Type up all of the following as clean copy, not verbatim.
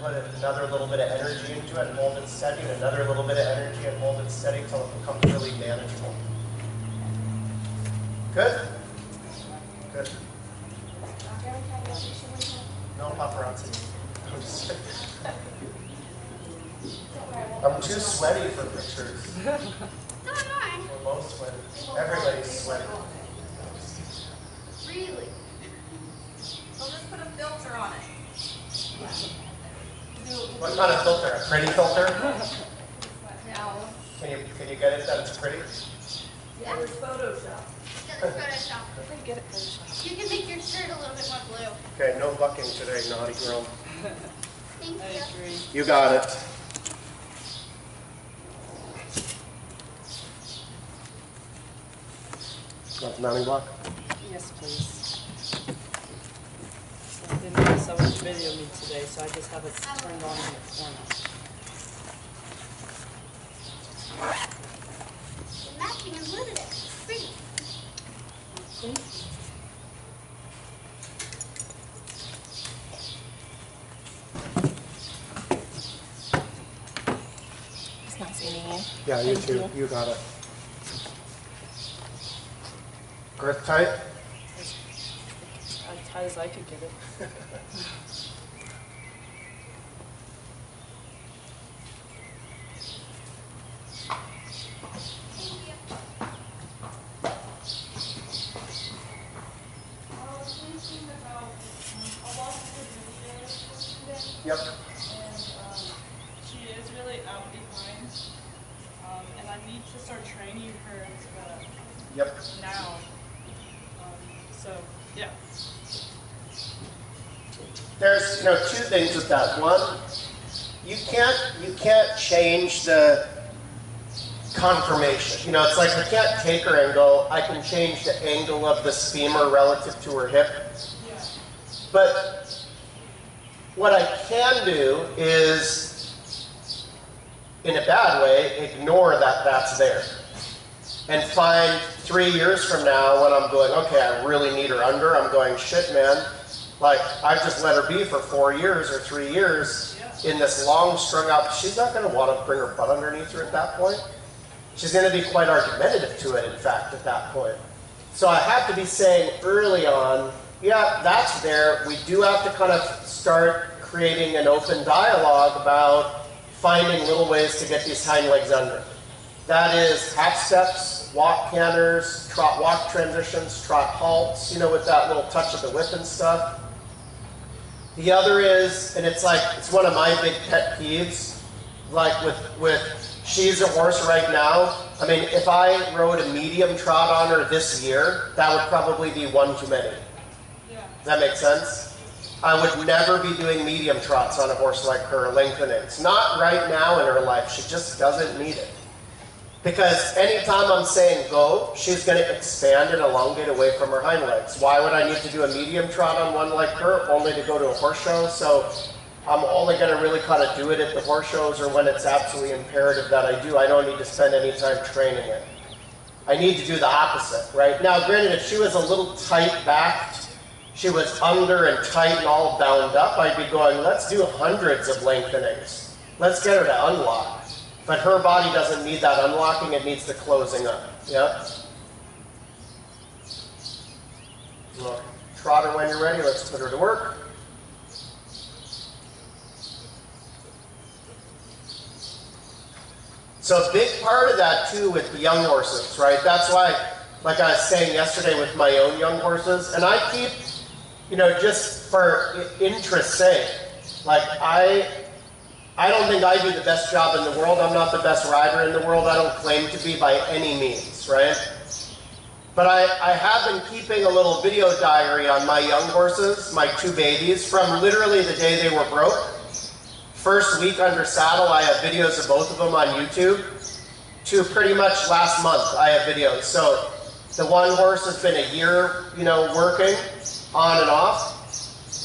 put another little bit of energy into it and hold it steady, and another little bit of energy and hold it steady until it becomes really manageable. Good? Good. No paparazzi. I'm too sweaty for pictures. So am I. We're both sweaty. Everybody's sweaty. Really? We'll just put a filter on it. What kind of filter? A pretty filter? No. Can you get it that it's pretty? Yeah, there's Photoshop. Yeah, there's Photoshop. Get it Photoshop. You can make your shirt a little bit more blue. Okay, no bucking today, naughty girl. Thank you. agree. You got it. Want the mounting block? Yes, please. I didn't know someone video me today, so I just have it turned on in the corner. The matching is limited. It's pretty. It's nice meeting you. Yeah, you too. You got it. Girth tight? As tight as I could get it. Yep. And she is really out behind, and I need to start training her Yep. now. So yeah. There's two things with that. One, you can't change the conformation. It's like we can't take her and go, I can change the angle of this femur relative to her hip. Yeah. But what I can do is, in a bad way, ignore that that's there. And find 3 years from now when I'm going, okay, I really need her under, I'm going, shit, man. Like, I've just let her be for 4 years or 3 years in this long strung out. She's not going to want to bring her butt underneath her at that point. She's going to be quite argumentative to it, in fact, at that point. So I have to be saying early on, yeah, that's there. We do have to kind of start creating an open dialogue about finding little ways to get these hind legs under. That is half steps, walk canters, trot walk transitions, trot halts, with that little touch of the whip and stuff. The other is, and it's one of my big pet peeves, like with she's a horse right now. I mean, if I rode a medium trot on her this year, that would probably be one too many. Yeah. Does that make sense? I would never be doing medium trots on a horse like her, lengthenings. Not right now in her life. She just doesn't need it. Because anytime I'm saying go, she's going to expand and elongate away from her hind legs. Why would I need to do a medium trot on one like her, only to go to a horse show? So I'm only going to really kind of do it at the horse shows or when it's absolutely imperative that I do. I don't need to spend any time training it. I need to do the opposite, right? Now, granted, if she was a little tight-backed, she was under and tight and all bound up, I'd be going, let's do hundreds of lengthenings. Let's get her to unlock. But her body doesn't need that unlocking, it needs the closing up. Yeah? Well, trot her when you're ready, let's put her to work. So a big part of that too with the young horses, right? That's why, like I was saying yesterday with my own young horses, and I keep, just for interest's sake, like I don't think I do the best job in the world. I'm not the best rider in the world. I don't claim to be by any means, right? But I have been keeping a little video diary on my young horses, my 2 babies, from literally the day they were broke. First week under saddle, I have videos of both of them on YouTube. To pretty much last month, I have videos. So the one horse has been a year, working on and off.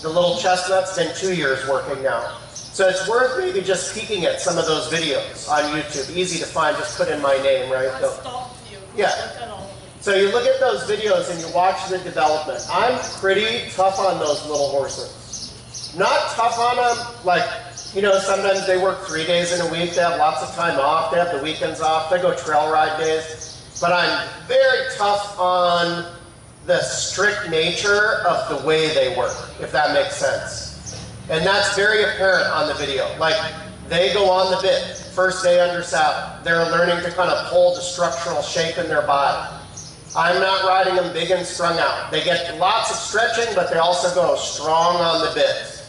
The little chestnut's been 2 years working now. So it's worth maybe just peeking at some of those videos on YouTube. Easy to find, just put in my name, right? I stalked you. Yeah. Looked at all of them. So you look at those videos and you watch the development. I'm pretty tough on those little horses. Not tough on them, like You know, sometimes they work 3 days in a week. They have lots of time off. They have the weekends off. They go trail ride days. But I'm very tough on the strict nature of the way they work, if that makes sense. And that's very apparent on the video. Like, they go on the bit, first day under saddle. They're learning to kind of hold the structural shape in their body. I'm not riding them big and strung out. They get lots of stretching, but they also go strong on the bit.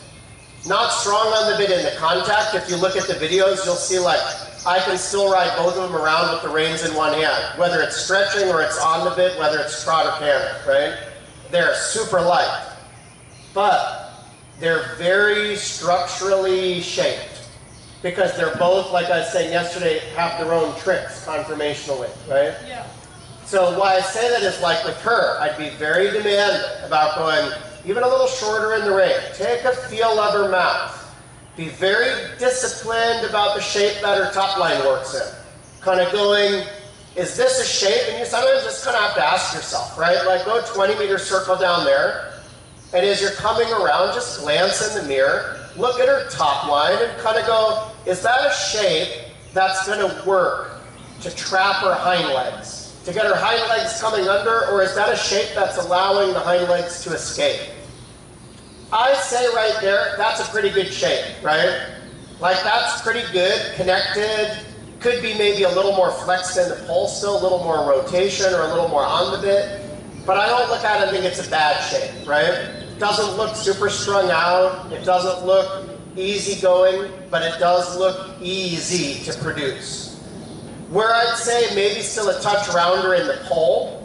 Not strong on the bit in the contact. If you look at the videos, you'll see like, I can still ride both of them around with the reins in one hand, whether it's stretching or it's on the bit, whether it's trot or canter, right? They're super light, but they're very structurally shaped because they're both, like I was saying yesterday, have their own tricks conformationally, right? Yeah. So why I say that is like with her, I'd be very demanding about going even a little shorter in the rein. Take a feel of her mouth. Be very disciplined about the shape that her top line works in. Kind of going, is this a shape? And you sometimes just kind of have to ask yourself, right? Like go 20-meter circle down there, and as you're coming around, just glance in the mirror, look at her top line, and kind of go, is that a shape that's going to work to trap her hind legs? To get her hind legs coming under, or is that a shape that's allowing the hind legs to escape? I say right there, that's a pretty good shape, right? Like that's pretty good, connected, could be maybe a little more flexed in the pole still, a little more rotation or a little more on the bit, but I don't look at it and think it's a bad shape, right? It doesn't look super strung out, it doesn't look easygoing, but it does look easy to produce. Where I'd say maybe still a touch rounder in the pole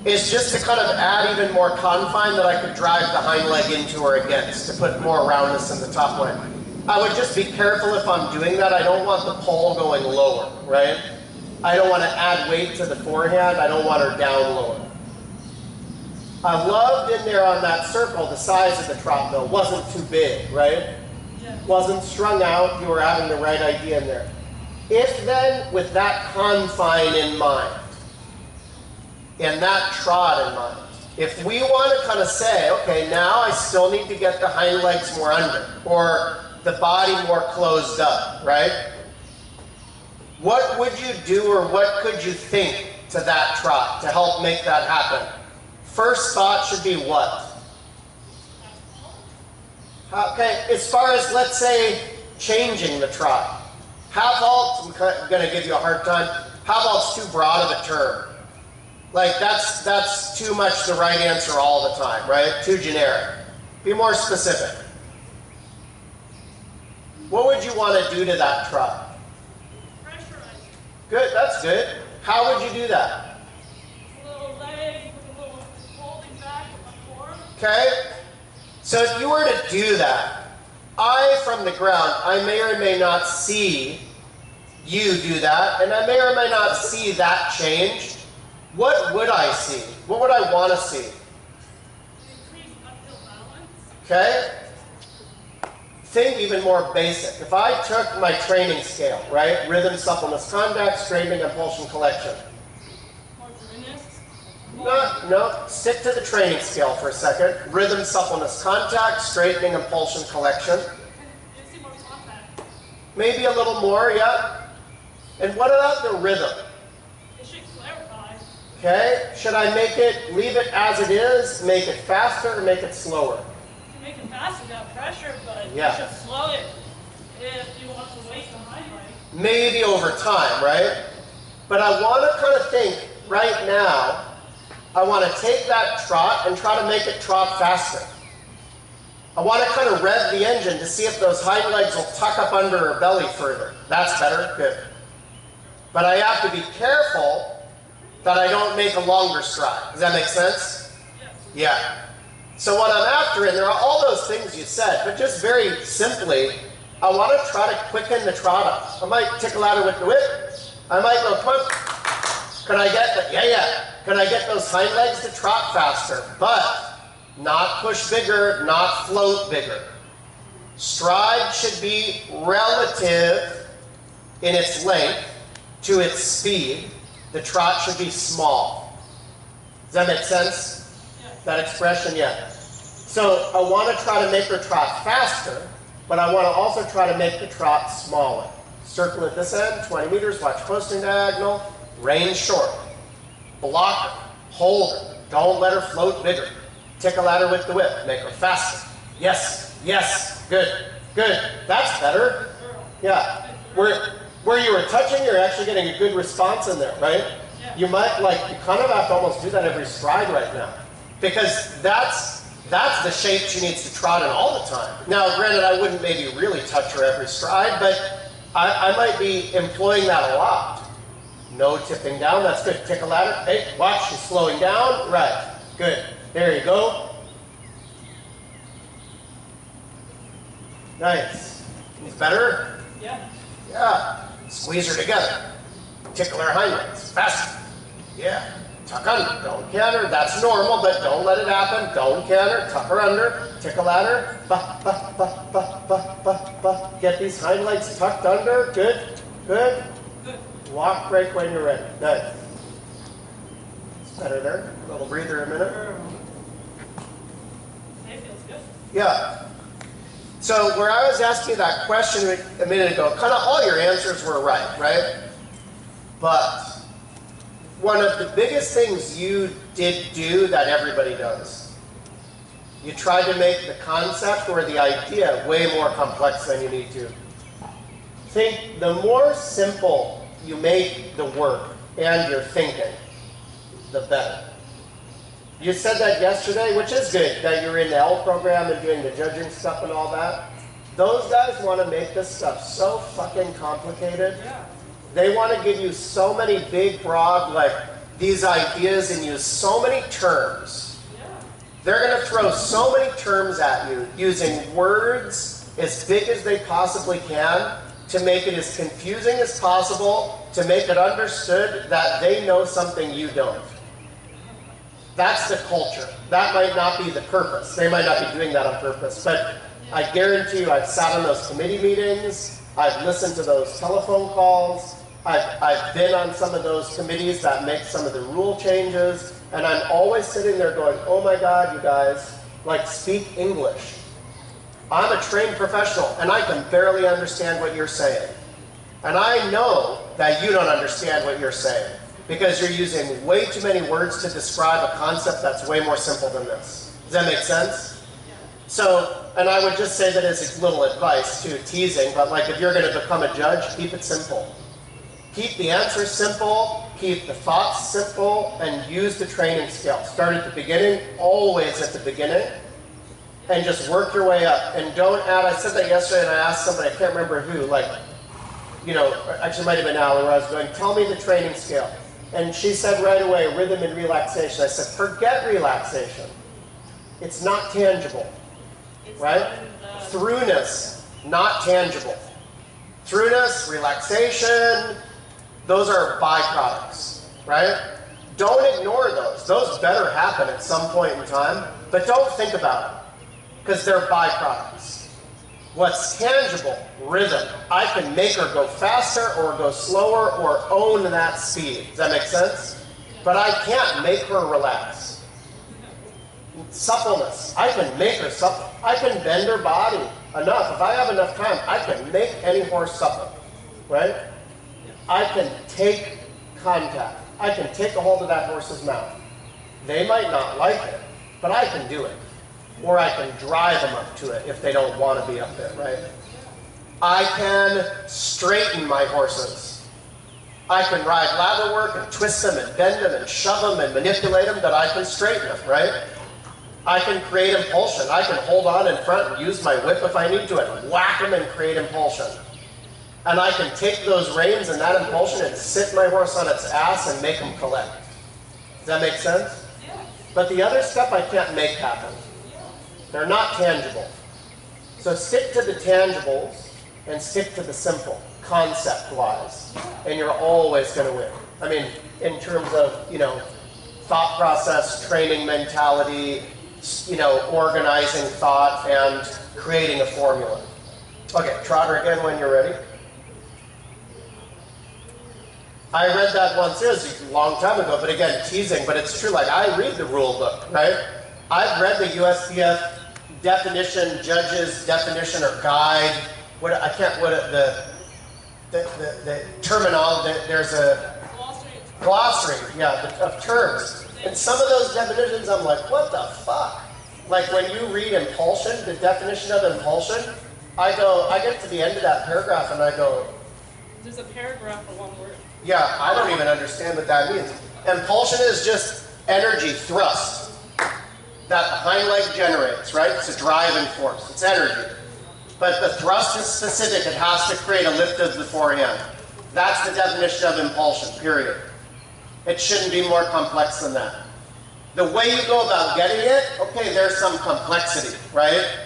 is just to kind of add even more confine that I could drive the hind leg into or against to put more roundness in the top line. I would just be careful if I'm doing that. I don't want the pole going lower, right? I don't want to add weight to the forehand. I don't want her down lower. I loved in there on that circle the size of the trot bill. Wasn't too big, right? Yeah. Wasn't strung out. You were having the right idea in there. If then, with that confine in mind, and that trot in mind, if we want to kind of say, okay, now I still need to get the hind legs more under, or the body more closed up, right? What would you do or what could you think to that trot to help make that happen? First thought should be what? Okay, as far as, let's say, changing the trot. Half halt, I'm going to give you a hard time. Half halt's too broad of a term. Like, that's too much the right answer all the time, right? Too generic. Be more specific. What would you want to do to that trot? Pressurize. Good, that's good. How would you do that? A little leg with a little holding back with my core. Okay? So if you were to do that, from the ground, I may or may not see you do that, and I may or may not see that changed. What would I see? What would I want to see? Increase uphill balance. Okay? Think even more basic. If I took my training scale, right? Rhythm, suppleness, contact, straightening, impulsion, collection. More gymnasts. No, stick to the training scale for a second. Rhythm, suppleness, contact, straightening, impulsion, collection. You see more contact. Maybe a little more, yeah. And what about the rhythm? It should clarify. Okay, should I leave it as it is, make it faster, or make it slower? You can make it fast without pressure, but Yeah. you should slow it if you want the weight behind leg. Maybe over time, right? But I want to kind of think, right now, I want to take that trot and try to make it trot faster. I want to kind of rev the engine to see if those hind legs will tuck up under her belly further. That's better, good. But I have to be careful that I don't make a longer stride. Does that make sense? Yes. Yeah. So what I'm after, and there are all those things you said, but just very simply, I want to try to quicken the trot up. I might tickle at her with the whip. I might go, come on. Can I get the, yeah. Can I get those hind legs to trot faster? But not push bigger, not float bigger. Stride should be relative in its length to its speed. The trot should be small. Does that make sense? Yes. That expression, yeah. So I want to try to make her trot faster, but I want to also try to make the trot smaller. Circle at this end, 20 meters, watch posting diagonal, range short. Block her, hold her, don't let her float bigger. Tickle at her with the whip, make her faster. Yes, yes, good, good, that's better. Yeah, where you were touching, you're actually getting a good response in there, right? You might, you kind of have to almost do that every stride right now. Because that's the shape she needs to trot in all the time. Now, granted, I wouldn't maybe really touch her every stride, but I might be employing that a lot. No tipping down, that's good. Tickle at her. Hey, watch, she's slowing down. Right, good. There you go. Nice. Is better? Yeah. Yeah. Squeeze her together. Tickle her hind legs. Faster. Yeah. Tuck under. Don't canter. That's normal, but don't let it happen. Don't canter. Tuck her under. Tickle at her. Ba, ba, ba, ba, ba, ba, ba. Get these hind legs tucked under. Good. Good. Walk break when you're ready. Nice. It's better there. A little breather a minute. It feels good. Yeah. So where I was asking you that question a minute ago, kind of all your answers were right? But one of the biggest things you did do that everybody does, you tried to make the concept or the idea way more complex than you need to. Think the more simple you make the work and your thinking, the better. You said that yesterday, which is good, that you're in the L program and doing the judging stuff and all that. Those guys want to make this stuff so fucking complicated. Yeah. They want to give you so many big, broad, these ideas and use so many terms. Yeah. They're going to throw so many terms at you using words as big as they possibly can to make it as confusing as possible, to make it understood that they know something you don't. That's the culture. That might not be the purpose. They might not be doing that on purpose. But I guarantee you, I've sat on those committee meetings. I've listened to those telephone calls. I've been on some of those committees that make some of the rule changes. And I'm always sitting there going, oh my God, you guys, speak English. I'm a trained professional, and I can barely understand what you're saying. And I know that you don't understand what you're saying, because you're using way too many words to describe a concept that's way more simple than this. Does that make sense? So, and I would just say that as a little advice, too, teasing, but if you're going to become a judge, keep it simple. Keep the answers simple, keep the thoughts simple, and use the training scale. Start at the beginning, always at the beginning, and just work your way up. And don't add, I said that yesterday, and I asked somebody, I can't remember who, actually it might have been Alan, where I was going, tell me the training scale. And she said right away, rhythm and relaxation. I said, forget relaxation. It's not tangible, right? Throughness, not tangible. Throughness, relaxation, those are byproducts, right? Don't ignore those. Those better happen at some point in time, but don't think about it, because they're byproducts. What's tangible? Rhythm. I can make her go faster or go slower or own that speed. Does that make sense? But I can't make her relax. Suppleness. I can make her supple. I can bend her body enough. If I have enough time, I can make any horse supple. Right? I can take contact. I can take a hold of that horse's mouth. They might not like it, but I can do it. Or I can drive them up to it if they don't want to be up there, right? I can straighten my horses. I can ride lather work and twist them and bend them and shove them and manipulate them, that I can straighten them, right? I can create impulsion. I can hold on in front and use my whip if I need to and whack them and create impulsion. And I can take those reins and that impulsion and sit my horse on its ass and make him collect. Does that make sense? But the other stuff I can't make happen. They're not tangible. So stick to the tangibles and stick to the simple, concept-wise, and you're always going to win. I mean, in terms of, thought process, training mentality, organizing thought, and creating a formula. Okay, trotter again when you're ready. I read that once, it was a long time ago, but again, teasing, but it's true, I read the rule book, right? I've read the USPF definition, judge's definition or guide. The terminology, there's a glossary, of terms. And some of those definitions, I'm like, what the fuck? Like when you read impulsion, the definition of impulsion, I get to the end of that paragraph and I go, There's a paragraph for one word. yeah, I don't even understand what that means. Impulsion is just energy, thrust, that the hind leg generates, right? It's a driving force, it's energy. But the thrust is specific, it has to create a lift of the forehand. That's the definition of impulsion, period. It shouldn't be more complex than that. The way you go about getting it, okay, there's some complexity, right?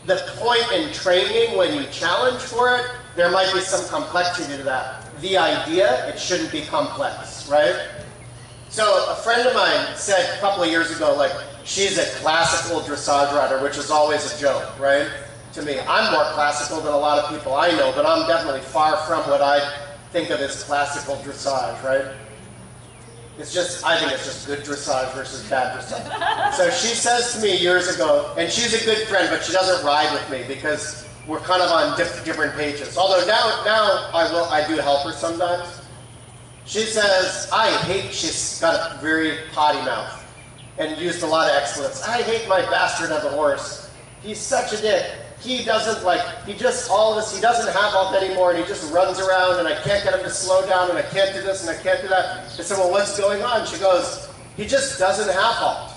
The point in training, when you challenge for it, there might be some complexity to that. The idea, it shouldn't be complex, right? So a friend of mine said a couple of years ago, like, she's a classical dressage rider, which is always a joke, right? To me, I'm more classical than a lot of people I know, but I'm definitely far from what I think of as classical dressage, right? It's just, I think it's just good dressage versus bad dressage. So she says to me years ago, and she's a good friend, but she doesn't ride with me because we're kind of on different pages. Although now I do help her sometimes. She says, she's got a very potty mouth and used a lot of expletives. I hate my bastard of a horse. He's such a dick. He doesn't he doesn't have halt anymore and he just runs around and I can't get him to slow down and I can't do this and I can't do that. I said, well, what's going on? She goes, he just doesn't have halt.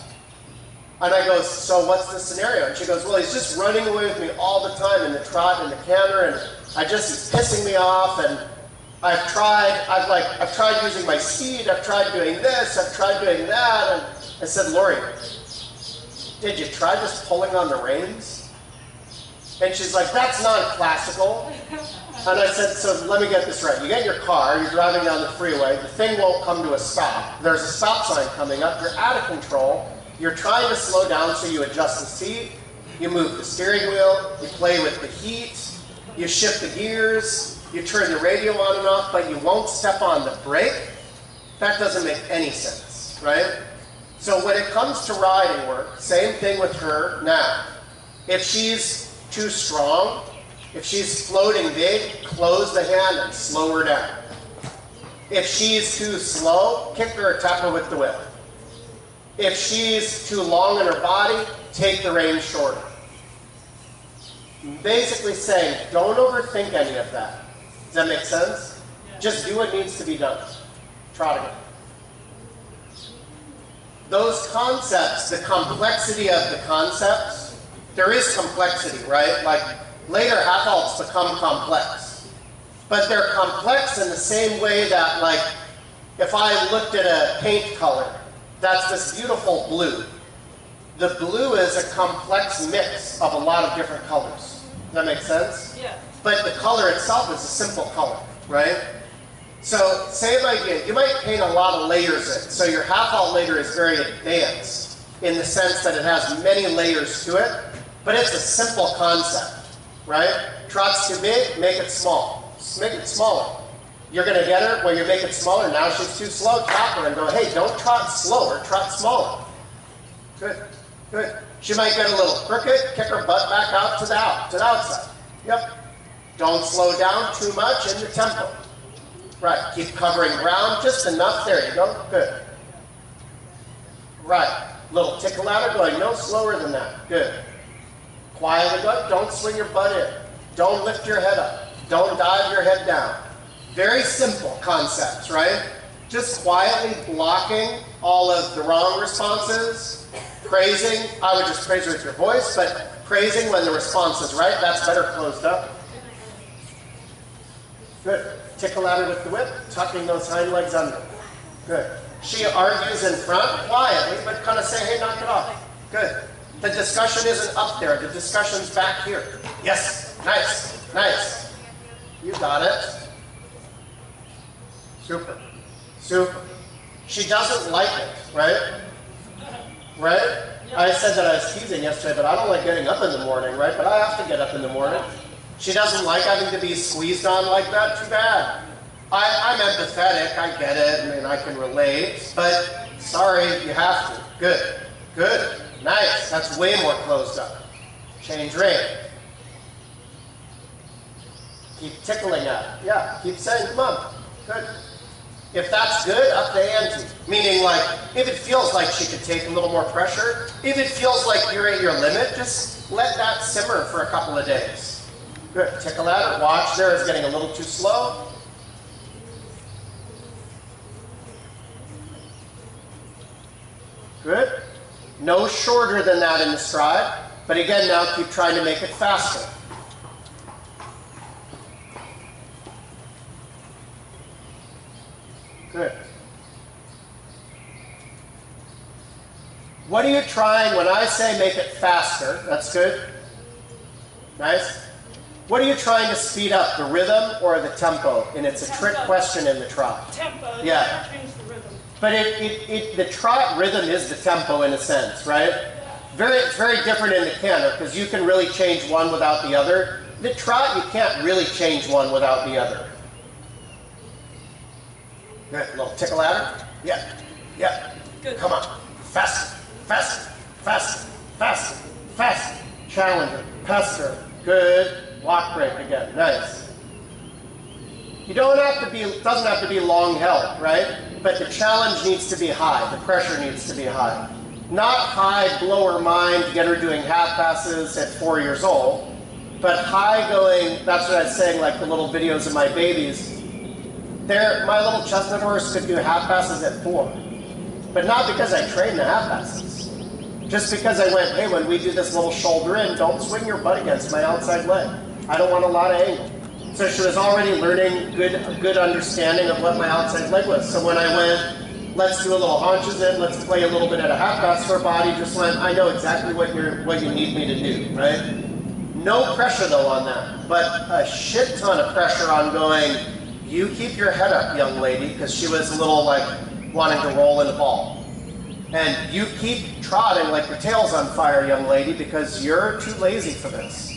And I go, so what's the scenario? And she goes, well, he's just running away with me all the time in the trot and the canter and he's pissing me off and I've tried using my speed, I've tried doing this, I've tried doing that. And I said, Lori, did you try just pulling on the reins? And she's like, that's not classical. And I said, so let me get this right. You get in your car, you're driving down the freeway, the thing won't come to a stop. There's a stop sign coming up, you're out of control, you're trying to slow down so you adjust the seat, you move the steering wheel, you play with the heat, you shift the gears, you turn the radio on and off, but you won't step on the brake. That doesn't make any sense, right? So when it comes to riding work, same thing with her now. If she's too strong, if she's floating big, close the hand and slow her down. If she's too slow, kick her or tap her with the whip. If she's too long in her body, take the reins shorter. Basically saying, don't overthink any of that. Does that make sense? Yeah. Just do what needs to be done. Trot again. Those concepts, the complexity of the concepts, there is complexity, right? Like later half halts become complex. But they're complex in the same way that, like, if I looked at a paint color, that's this beautiful blue. The blue is a complex mix of a lot of different colors. Does that make sense? Yeah. But the color itself is a simple color, right? So same idea. You might paint a lot of layers in. So your half halt later is very advanced in the sense that it has many layers to it. But it's a simple concept, right? Trot's too big, make it small. Just make it smaller. You're going to get her when you make it smaller. Now she's too slow, tap her and go, hey, don't trot slower, trot smaller. Good, good. She might get a little crooked, kick her butt back out to the outside. Yep. Don't slow down too much in the tempo. Right, keep covering ground just enough. There you go, good. Right, little tickle at her, going no slower than that. Good. Quietly go, don't swing your butt in. Don't lift your head up. Don't dive your head down. Very simple concepts, right? Just quietly blocking all of the wrong responses. Praising, I would just praise with your voice, but praising when the response is right, that's better closed up. Good. Tickle at her with the whip, tucking those hind legs under. Good. She argues in front, quietly, but kind of say, hey, knock it off. Good. The discussion isn't up there. The discussion's back here. Yes. Nice. Nice. You got it. Super. Super. She doesn't like it, right? Right? I said that I was teasing yesterday, but I don't like getting up in the morning, right? But I have to get up in the morning. She doesn't like having to be squeezed on like that. Too bad. I'm empathetic. I get it. I mean, I can relate. But sorry, you have to. Good. Good. Nice. That's way more closed up. Change rein. Keep tickling at it. Yeah, keep saying, come on. Good. If that's good, up the ante. Meaning, like, if it feels like she could take a little more pressure, if it feels like you're at your limit, just let that simmer for a couple of days. Good. Tickle at it. Watch there is getting a little too slow. Good. No shorter than that in the stride. But again, now keep trying to make it faster. Good. What are you trying when I say make it faster? That's good. Nice. What are you trying to speed up, the rhythm or the tempo? And it's a trick question in the trot. Tempo. Yeah. Never change the rhythm. But the trot rhythm is the tempo in a sense, right? It's very different in the canter because you can really change one without the other. The trot, you can't really change one without the other. Good. A little tickle at her. Yeah. Yeah. Good. Come on. Faster. Faster. Faster. Faster. Faster. Challenge her. Pester. Good. Walk break again. Nice. You don't have to be, it doesn't have to be long held, right? But the challenge needs to be high. The pressure needs to be high. Not high, blow her mind, get her doing half passes at 4 years old, but high going, that's what I was saying, like the little videos of my babies. My little chestnut horse could do half passes at 4. But not because I trained the half passes. Just because I went, hey, when we do this little shoulder in, don't swing your butt against my outside leg. I don't want a lot of angle. So she was already learning a good understanding of what my outside leg was. So when I went, let's do a little haunches in, let's play a little bit at a half pass, her body just went, I know exactly what you need me to do, right? No pressure though on that, but a shit ton of pressure on going, you keep your head up, young lady, because she was a little like wanting to roll in the ball. And you keep trotting like your tail's on fire, young lady, because you're too lazy for this.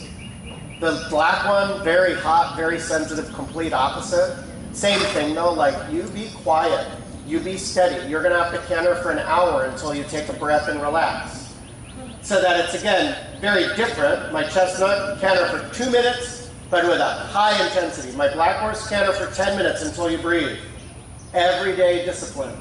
The black one, very hot, very sensitive, complete opposite. Same thing though, like you be quiet, you be steady. You're gonna have to canter for an hour until you take a breath and relax. So that it's again, very different. My chestnut canter for 2 minutes, but with a high intensity. My black horse canter for 10 minutes until you breathe. Everyday discipline.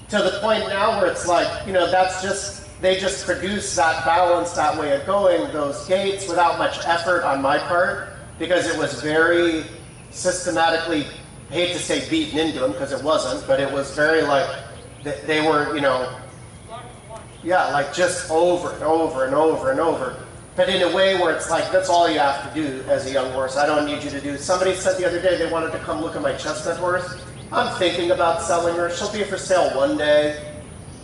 To the point now where it's like, that's just, they just produce that balance, that way of going, those gaits without much effort on my part, because it was very systematically, I hate to say beaten into them, because it wasn't, but it was very like, they were, yeah, like just over and over and over and over. But in a way where it's like, that's all you have to do as a young horse. I don't need you to do. Somebody said the other day they wanted to come look at my chestnut horse. I'm thinking about selling her. She'll be for sale one day.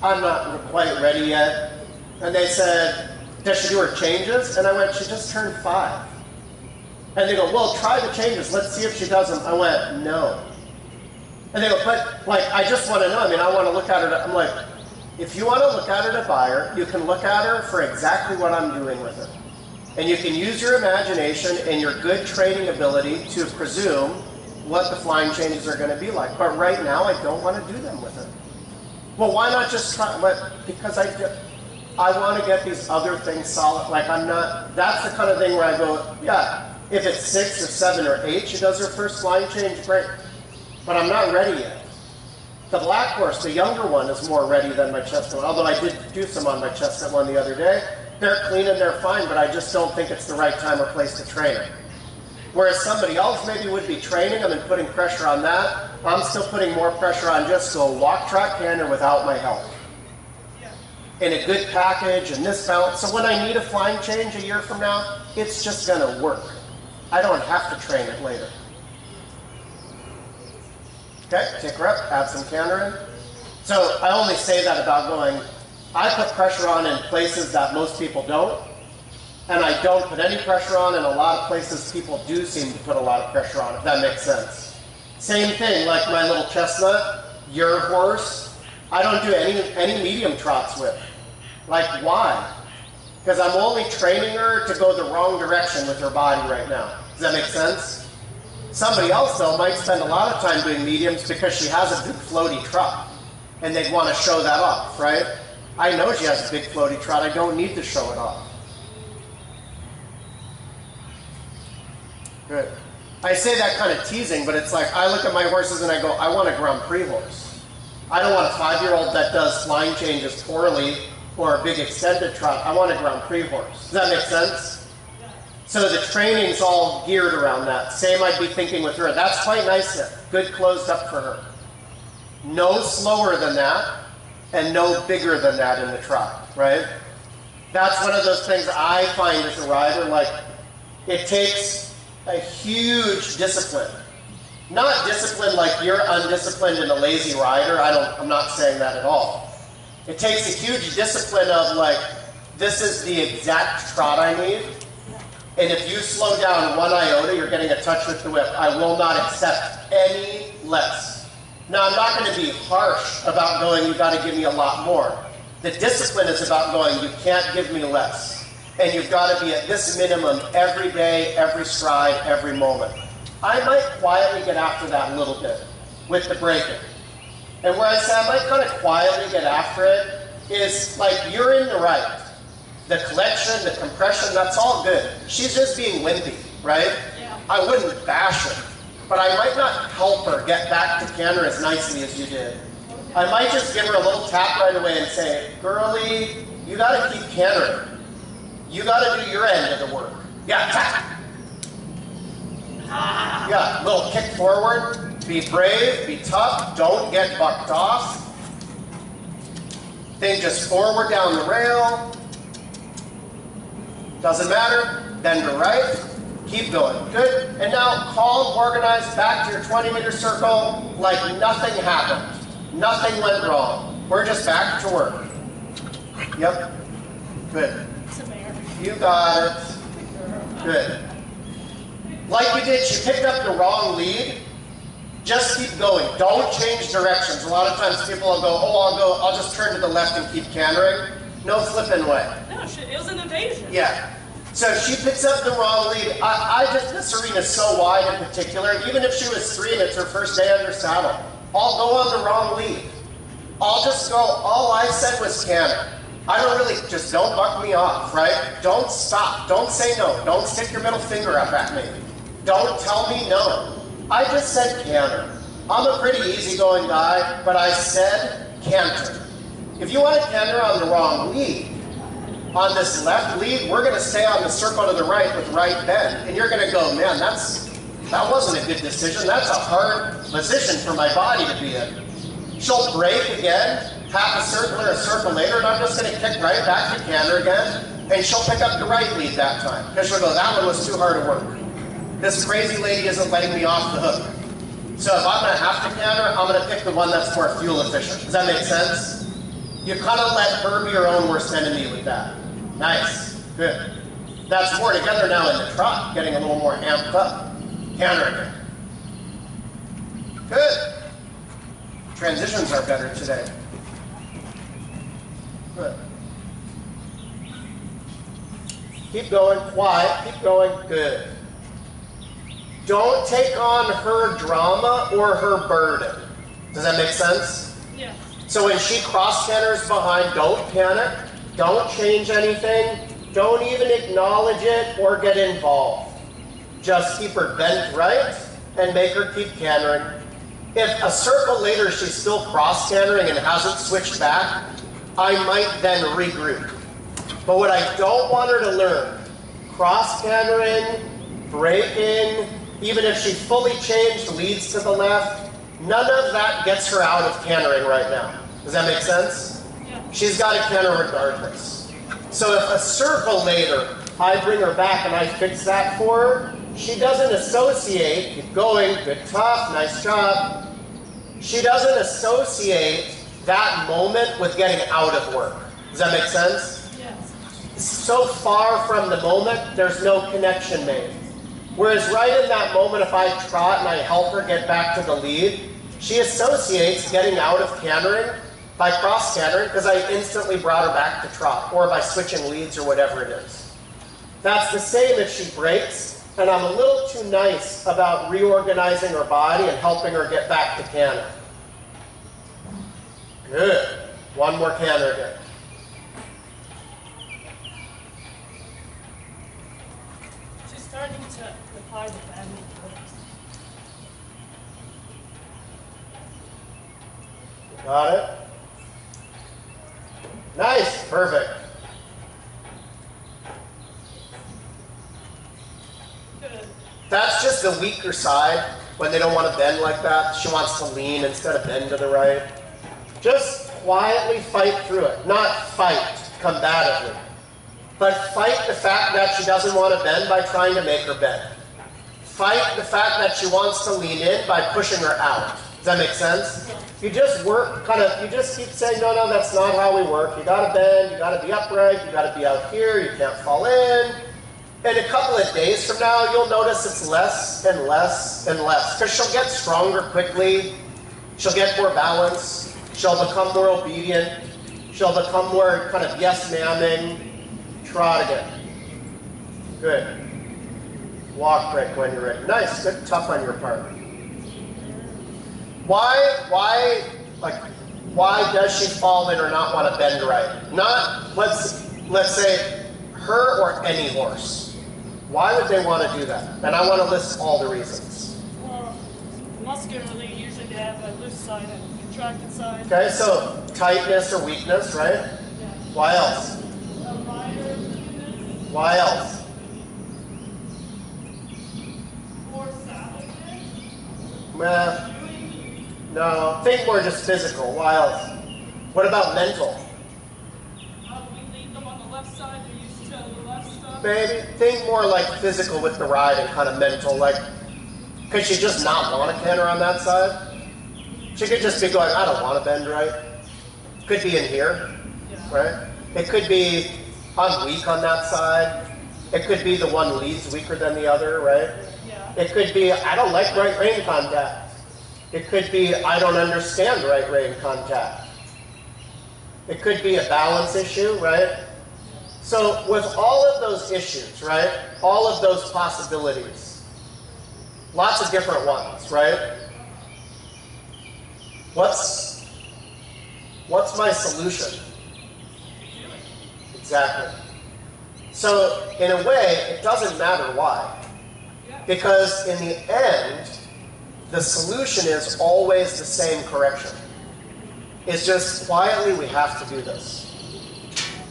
I'm not quite ready yet. And they said, does she do her changes? And I went, she just turned 5. And they go, well, try the changes. Let's see if she does them. I went, no. And they go, but like, I just want to know. I mean, I want to look at her. I'm like, if you want to look at her to buy her, you can look at her for exactly what I'm doing with her. And you can use your imagination and your good training ability to presume what the flying changes are going to be like. But right now, I don't want to do them with her. Well, why not just try? Because I want to get these other things solid. Like I'm not, that's the kind of thing where I go, yeah, if it's 6 or 7 or 8, she does her first flying change, great. But I'm not ready yet. The black horse, the younger one, is more ready than my chestnut one. Although I did do some on my chestnut one the other day. They're clean and they're fine, but I just don't think it's the right time or place to train them. Whereas somebody else maybe would be training them and putting pressure on that. I'm still putting more pressure on just go walk, trot, canter without my help. In a good package and this balance. So when I need a flying change a year from now, it's just going to work. I don't have to train it later. Okay, take her up, add some canter in. So I only say that about going, I put pressure on in places that most people don't, and I don't put any pressure on in a lot of places people do seem to put a lot of pressure on, if that makes sense. Same thing, like my little chestnut, your horse, I don't do any medium trots with. Like, why? Because I'm only training her to go the wrong direction with her body right now. Does that make sense? Somebody else, though, might spend a lot of time doing mediums because she has a big floaty trot, and they'd want to show that off, right? I know she has a big floaty trot. I don't need to show it off. Good. I say that kind of teasing, but it's like I look at my horses and I go, I want a Grand Prix horse. I don't want a 5-year-old that does flying changes poorly or a big extended trot. I want a Grand Prix horse. Does that make sense? So the training's all geared around that. Same I'd be thinking with her. That's quite nice there. Good closed up for her. No slower than that and no bigger than that in the trot, right? That's one of those things I find as a rider, like it takes a huge discipline. Not discipline like you're undisciplined and a lazy rider. I'm not saying that at all. It takes a huge discipline of like, this is the exact trot I need. And if you slow down 1 iota, you're getting a touch with the whip. I will not accept any less. Now, I'm not going to be harsh about going, you got to give me a lot more. The discipline is about going, you can't give me less. And you've got to be at this minimum every day, every stride, every moment. I might quietly get after that a little bit with the braking. And where I say I might kind of quietly get after it is like you're in the right. The collection, the compression, that's all good. She's just being wimpy, right? Yeah. I wouldn't bash her, but I might not help her get back to canter as nicely as you did. I might just give her a little tap right away and say, girlie, you got to keep cantering. You got to do your end of the work. Yeah, tap. Yeah, little kick forward. Be brave, be tough, don't get bucked off. Then just forward down the rail. Doesn't matter, bend to right. Keep going, good. And now calm, organized, back to your 20-meter circle like nothing happened. Nothing went wrong. We're just back to work. Yep, good. You got it. Good. Like you did, she picked up the wrong lead. Just keep going. Don't change directions. A lot of times people will go, oh, I'll just turn to the left and keep cantering. No flipping way. No, it was an invasion. Yeah. So she picks up the wrong lead. This arena is so wide in particular. Even if she was 3 and it's her first day under saddle, I'll go on the wrong lead. I'll just go, all I said was canter. I don't really, just don't buck me off, right? Don't stop. Don't say no. Don't stick your middle finger up at me. Don't tell me no. I just said canter. I'm a pretty easygoing guy, but I said canter. If you want to canter on the wrong lead, on this left lead, we're going to stay on the circle to the right with right bend. And you're going to go, man, that wasn't a good decision. That's a hard position for my body to be in. She'll break again, half a circle or a circle later, and I'm just going to kick right back to canter again. And she'll pick up the right lead that time. Because she'll go, that one was too hard to work. This crazy lady isn't letting me off the hook. So if I'm going to have to canter, I'm going to pick the one that's more fuel efficient. Does that make sense? You kind of let her be your own worst enemy with that. Nice. Good. That's more together now in the trot, getting a little more amped up. Canter again. Good. Transitions are better today. Good. Keep going. Quiet. Keep going. Good. Don't take on her drama or her burden. Does that make sense? Yeah. So when she cross canters behind, don't panic. Don't change anything. Don't even acknowledge it or get involved. Just keep her bent right and make her keep cantering. If a circle later she's still cross cantering and hasn't switched back, I might then regroup. But what I don't want her to learn, cross cantering, braking, even if she fully changed leads to the left, none of that gets her out of cantering right now. Does that make sense? Yeah. She's got to canter regardless. So if a circle later, I bring her back and I fix that for her, she doesn't associate, keep going, good tough, nice job. She doesn't associate that moment with getting out of work. Does that make sense? Yes. So far from the moment, there's no connection made. Whereas right in that moment, if I trot and I help her get back to the lead, she associates getting out of cantering by cross cantering because I instantly brought her back to trot, or by switching leads or whatever it is. That's the same if she breaks, and I'm a little too nice about reorganizing her body and helping her get back to canter. Good. One more canter again. She's starting to apply the bend. Got it? Nice, perfect. Good. That's just the weaker side when they don't want to bend like that. She wants to lean instead of bend to the right. Just quietly fight through it. Not fight combatively, but fight the fact that she doesn't want to bend by trying to make her bend. Fight the fact that she wants to lean in by pushing her out. Does that make sense? You just work you just keep saying, no, that's not how we work. You gotta bend, you gotta be upright, you gotta be out here, you can't fall in. And a couple of days from now, you'll notice it's less and less and less, because she'll get stronger quickly, she'll get more balance, she'll become more obedient, she'll become more kind of yes-mamming. Trot again. Good. Walk break when you're ready. Nice, good, tough on your part. Why does she fall in or not want to bend right? Not, let's say, her or any horse. Why would they want to do that? And I want to list all the reasons. Well, muscularly, usually they have a loose side and contracted side. Okay, so tightness or weakness, right? Yeah. Why else? A rider, weakness, Why else? more savageness, Well, chewing, no, think more just physical. Why else? What about mental? we lead them on the left side, they're used to the left stuff. Maybe think more like physical with the ride and kind of mental. Like, could she just not want to canter on that side? She could just be going, I don't want to bend right. Could be in here, Yeah. right? It could be, I'm weak on that side. It could be the one lead's weaker than the other, right? Yeah. It could be, I don't like right rein contact. It could be, I don't understand right rein contact. It could be a balance issue, right? So with all of those issues, right? All of those possibilities, lots of different ones, right? What's my solution? Exactly. So in a way, it doesn't matter why. Because in the end, the solution is always the same correction. It's just quietly we have to do this.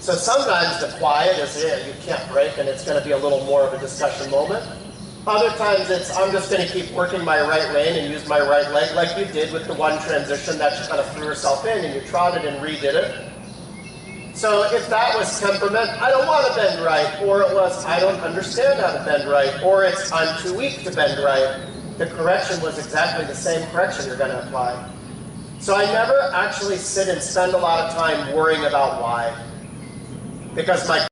So sometimes the quiet is you can't break and it's going to be a little more of a discussion moment. Other times it's I'm just going to keep working my right rein and use my right leg like you did with the one transition that she kind of threw herself in and you trotted and redid it. So if that was temperament, I don't want to bend right, or it was I don't understand how to bend right, or it's I'm too weak to bend right, the correction was exactly the same correction you're going to apply. So I never actually sit and spend a lot of time worrying about why. Because my